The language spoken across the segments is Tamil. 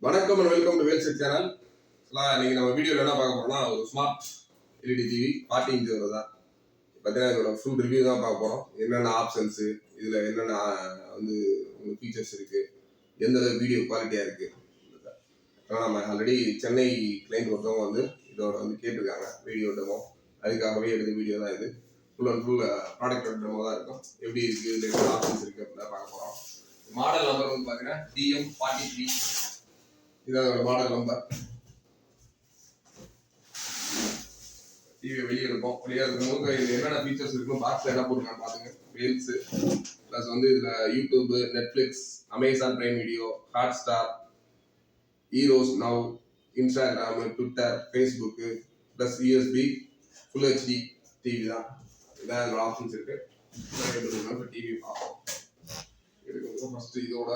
வணக்கம் and welcome to Vels channel. இன்னைக்கு நம்ம வீடியோவில் என்ன பார்க்க போறோம்னா ஒரு ஸ்மார்ட் எல்இடி டிவி 40 இன்ச் தான். பார்த்தீங்கன்னா இதோட ஃபுல் ரிவ்யூ தான் பார்க்க போகிறோம். என்னென்ன ஆப்ஷன்ஸு, இதில் என்னென்ன வந்து உங்களுக்கு ஃபீச்சர்ஸ் இருக்குது, எந்த வீடியோ குவாலிட்டியாக இருக்குது. நம்ம ஆல்ரெடி சென்னை கிளைண்ட் ஒருத்தவங்க வந்து இதோட வந்து கேட்டிருக்காங்க வீடியோ டெமோ. அதுக்காகவே எடுத்த வீடியோ தான் இது. Full and full product demo தான் இருக்கும். எப்படி இருக்குது, இதில் என்ன ஆப்ஷன்ஸ் இருக்குது அப்படின்னு பார்க்க போகிறோம். மாடல் நம்பர் வந்து பார்த்தீங்கன்னா DM43. இதான் மாடல் நம்பர். டிவி வெளியே இருக்கும். வெளியே இருக்கிறவங்க இது என்னென்ன ஃபீச்சர்ஸ் இருக்கும், பாக்ஸில் என்ன போட்டுருக்கான்னு பார்த்துங்க. வேல்ஸு ப்ளஸ் வந்து இதில் YouTube, Netflix, Amazon prime video, hot star, Eros now, Instagram, Twitter, Facebook plus USB, full HD TV தான். இதான் இதோட ஆப்ஷன்ஸ் இருக்குது. இப்போ டிவி பார்ப்போம். எடுக்கிறது ஃபஸ்ட்டு இதோட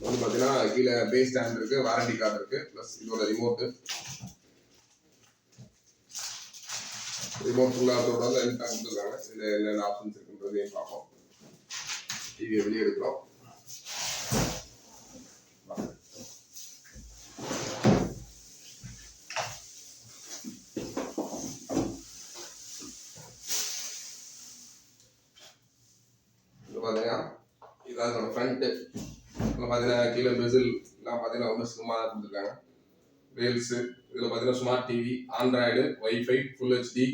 வந்து பார்த்தீங்கன்னா கீழே பேஸ் ஸ்டாண்ட் இருக்குது, வாரண்டி கார்டு இருக்குது, ப்ளஸ் இதோட ரிமோட் ஃபுல்லாக அதோட எல்லாம் கொடுத்துருக்காங்க. இதில் என்னென்ன ஆப்ஷன்ஸ் இருக்குன்றதையும் பார்ப்போம். டிவியை வெளியே எடுக்கிறோம். இது பார்த்தீங்கன்னா இதான் இதோட ஃப்ரண்ட்டு. பார்த்தீங்கன்னா கீழே பெசில்லாம் பார்த்தீங்கன்னா ரொம்ப ஸ்லிம்மாக தான் கொடுத்துருக்காங்க. வேல்ஸு இதில் பார்த்தீங்கன்னா smart TV, Android, WiFi, full HD,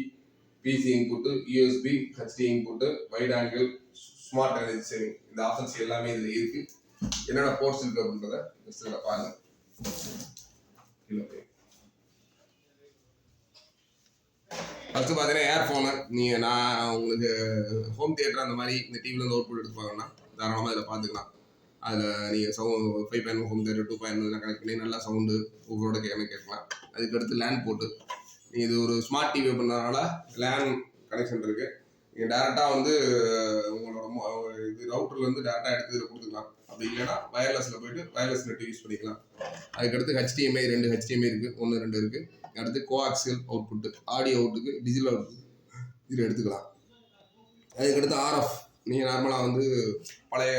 PC input, USB, HD input, wide angle, smart energy saving, இந்த ஆப்ஷன்ஸ் எல்லாமே இதில் இருக்குது. என்னென்ன போர்ட்ஸ் இருக்குது அப்படின்றத ஜஸ்ட் இதில் பாருங்கள். கீழே போய் ஃபஸ்ட்டு பார்த்தீங்கன்னா ஏர்ஃபோனு. நான் உங்களுக்கு ஹோம் தியேட்டர் அந்த மாதிரி இந்த டிவிலேருந்து அவுட்புட் எடுத்துப்பாங்கன்னா தாராளமாக இதில் பார்த்துக்கலாம். அதில் நீங்கள் 5.1 ஹோம் தியேட்டர் 2.1 கனெக்ட் பண்ணி நல்லா சவுண்டு உங்களோட கேட்கலாம். அதுக்கடுத்து லேண்ட் போட்டு நீங்கள் இது ஒரு ஸ்மார்ட் டிவி பண்ணுறதுனால லேண்ட் கனெக்ஷன் இருக்குது. நீங்கள் டேரெக்டாக வந்து உங்களோட இது ரவுட்டர்லேருந்து டேரெக்டாக எடுத்து இதில் கொடுத்துக்கலாம். அப்படி இல்லைன்னா வயர்லெஸில் போய்ட்டு வயர்லெஸ் நெட் யூஸ் பண்ணிக்கலாம். அதுக்கடுத்து HDMI 2 HDMI இருக்குது, 1 2 இருக்குது. அடுத்து கோஆக்சியல் அவுட்புட்டு, ஆடியோ அவுட்டுக்கு, டிஜிட்டல் அவுட்டுக்கு இதில் எடுத்துக்கலாம். அதுக்கடுத்து RF. நீங்கள் நார்மலாக வந்து பழைய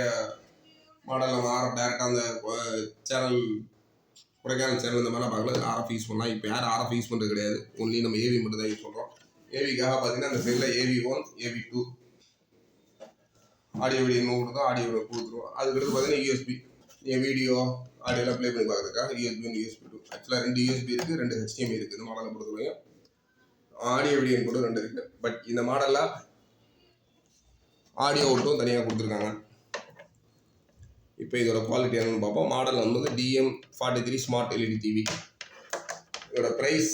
மாடல் நம்ம RF டேரெக்டாக அந்த சேனல் கொடைக்கானல் சேனல் இந்த மாதிரிலாம் பார்க்கல RF யூஸ் பண்ணலாம். இப்போ யாரும் RF யூஸ் பண்ணுறது கிடையாது. ஒன்லி நம்ம AV மட்டும் தான் யூஸ் பண்ணுறோம். AVக்காக பார்த்தீங்கன்னா அந்த சைடில் AV1, AV2 ஆடியோ வீடியோ கொடுத்தோம், ஆடியோ கொடுத்துருவோம். அதுக்கடுத்து பார்த்தீங்கன்னா USB. நீங்கள் வீடியோ ஆடியோலாம் ப்ளே பண்ணி பார்க்குறதுக்காக USB 1, USB 2. ஆக்சுவலாக 2 USB இருக்குது, 2 HDMI இருக்குது. இந்த மாடலை பொறுத்தவரைக்கும் ஆடியோ வீடியோ கூட 2 இருக்குது. பட் இந்த மாடலில் ஆடியோ அவுட்டும் தனியாக கொடுத்துருக்காங்க. இப்போ இதோட குவாலிட்டி என்னன்னு பார்ப்போம். மாடல் வந்து DM43 ஸ்மார்ட் எல்இடி டிவி. இதோட ப்ரைஸ்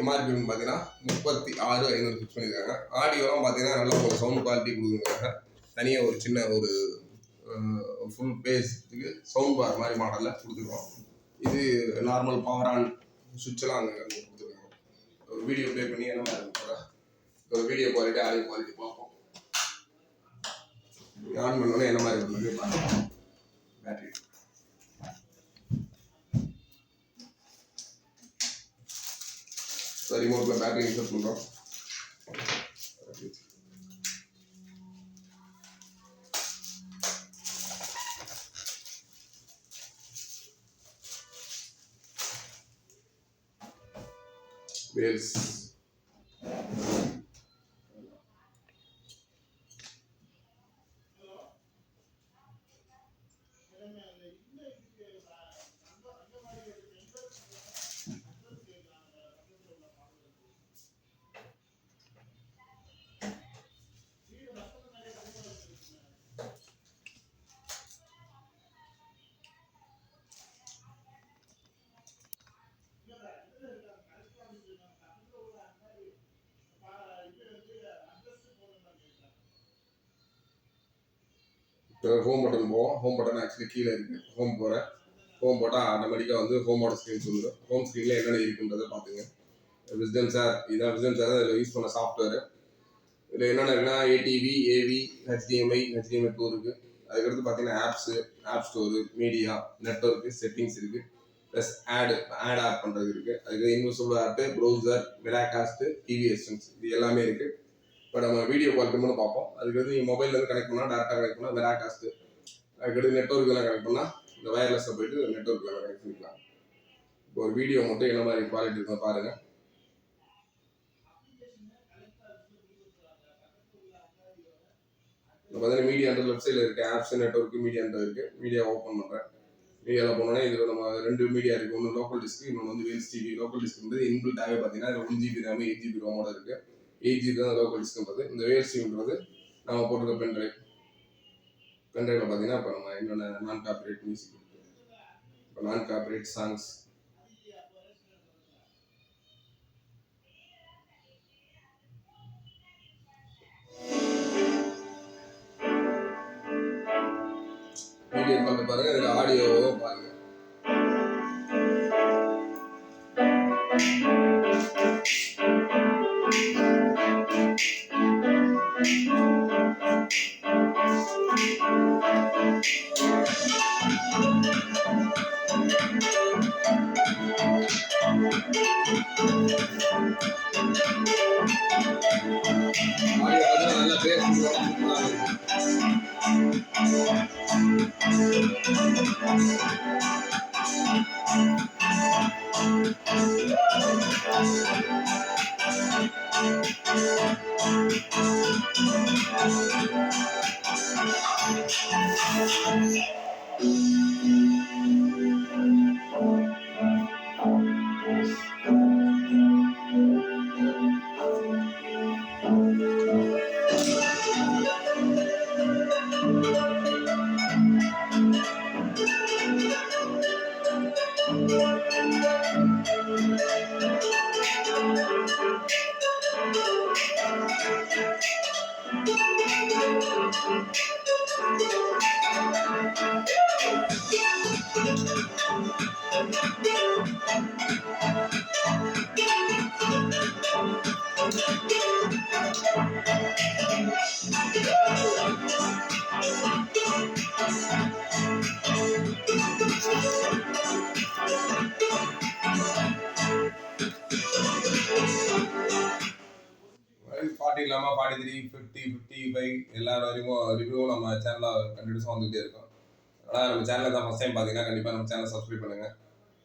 MRP பார்த்தீங்கன்னா 36,500 ஃபிக்ஸ் பண்ணியிருக்காங்க. ஆடியோலாம் பார்த்தீங்கன்னா நல்ல ஒரு சவுண்ட் குவாலிட்டி கொடுக்குறாங்க. தனியாக ஒரு சின்ன ஒரு ஃபுல் பேஸுக்கு சவுண்ட் பார் மாதிரி மாடலில் கொடுத்துருக்கோம். இது நார்மல் பவர் ஆன் சுவிட்செல்லாம் அங்கே கொடுத்துருக்காங்க. ஒரு வீடியோ ப்ளே பண்ணி என்ன மாதிரி இருக்குங்க ஒரு வீடியோ குவாலிட்டி ஆடியோ குவாலிட்டி பார்ப்போம். ஆன் பண்ணோன்னே என்ன மாதிரி இருக்குது பார்ப்போம். பேட்டரி ரிமோட்டில் பேட்டரி இன்சர்ட் பண்ணுறோம். வேல்ஸ் ஹோம் பட்டன் போவோம். ஹோம் பட்டன் ஆக்சுவலி கீழே இருக்குது. ஹோம் போகிறேன். ஹோம் போட்டால் ஆட்டோமேட்டிக்காக வந்து ஹோமோட ஸ்க்ரீன் சொல்லுது. ஹோம் ஸ்க்ரீனில் என்னென்ன இருக்குன்றதை பார்த்துங்க. விஸ்டம் சார் இதான் விஸ்டம் சார் இதில் யூஸ் பண்ண சாஃப்ட்வேர். இதில் என்னென்ன இருக்குன்னா ATV, AV, HDMI 2 இருக்குது. அதுக்கடுத்து பார்த்தீங்கன்னா app store, media, network, settings இருக்குது. ப்ளஸ் ஆட் பண்ணுறது இருக்குது. அதுக்கு invisible app, browser, Miracast, TV extends இது எல்லாமே இருக்குது. இப்போ நம்ம வீடியோ குவாலிட்டி மட்டும் பார்ப்போம். அதுக்கு வந்து நீங்கள் மொபைல்லேருந்து கனெக்ட் பண்ணால் டேரெக்டாக கனெக்ட் பண்ணால் மிராகாஸ்ட்டு அதுக்கடுத்து நெட்ஒர்க்கெல்லாம் கனெக்ட் பண்ணால் இந்த வயர்லெஸ்ஸை போயிட்டு நெட்ஒர்க்கெல்லாம் கனெக்ட் பண்ணிக்கலாம். இப்போ ஒரு வீடியோ மட்டும் என்ன மாதிரி குவாலிட்டி இருக்கும் பாருங்கள். இப்போ பார்த்தீங்கன்னா மீடியா அந்த லெஃப்ட் சைடில் இருக்குது, ஆப்ஸ் நெட்ஒர்க்கு மீடியா இருக்குது. மீடியா ஓப்பன் பண்ணுறேன். மீடியாவில் போனோன்னா இதில் நம்ம 2 மீடியா இருக்குது. ஒன்று லோக்கல் டிஸ்க், இன்னொன்று வந்து வேல்ஸ் டிவி. லோக்கல் டிஸ்க்ன்றது இன்பில்டாகவே பார்த்தீங்கன்னா இதில் 1 GB RAM 8 GB ரோமோட இருக்குது. 8 GB தான் லோக்கல் டிஸ்க்ன்றது. இந்த வேல்ஸ் டிவின்றது நம்ம போட்டிருக்க பென்ட்ரைவ். பென்ட்ரைவில் பார்த்தீங்கன்னா இப்போ நம்ம என்னென்ன நான் காப்பிரைட் மியூசிக் இருக்குது, இப்போ நான் காப்பிரைட் சாங்ஸ், வீடியோ பார்த்து பாருங்கள். இதில் ஆடியோவும் பாருங்கள். நல்ல பேர் இல்லாமல் 43, 50, 55 எல்லா வரைக்கும் ரிவ்யூவும் நம்ம சேனலில் கண்டினியூஸாக வந்துகிட்டே இருக்கும். ஆனால் நம்ம சேனலில் தான் ஃபஸ்ட் டைம் பார்த்தீங்கன்னா கண்டிப்பாக நம்ம சேனலை சப்ஸ்கிரைப் பண்ணுங்கள்.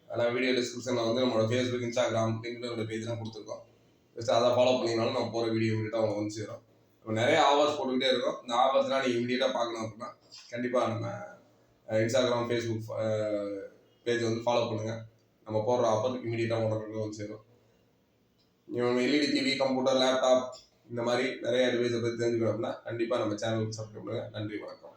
ஆனால் வீடியோ டிஸ்கிரிப்ஷனில் வந்து நம்மளோட ஃபேஸ்புக், இன்ஸ்டாகிராம், லிங்க்டின் பேஜ்லாம் கொடுத்துருக்கோம். ஜஸ்ட் அதை ஃபாலோ பண்ணிங்கனாலும் நம்ம போகிற வீடியோ இமீடியட்டாக அவங்க வந்து சேரும். நம்ம நிறைய ஆவர்ஸ் போட்டுக்கிட்டே இருக்கோம். இந்த ஆவர்ஸ்லாம் நீங்கள் இமீடியட்டாக பார்க்கணும் அப்படின்னா கண்டிப்பாக நம்ம இன்ஸ்டாகிராம், ஃபேஸ்புக் பேஜ் வந்து ஃபாலோ பண்ணுங்கள். நம்ம போடுற ஆஃபர் இமீடியட்டாக உடனே வந்து சேரும். நீங்கள் எல்இடி டிவி, கம்ப்யூட்டர், லேப்டாப் இந்த மாதிரி நிறைய டிவைஸை பற்றி தெரிஞ்சுக்கணும் அப்படின்னா கண்டிப்பாக நம்ம சேனலுக்கு சப்ஸ்கிரைப் பண்ணுங்கள். நன்றி, வணக்கம்.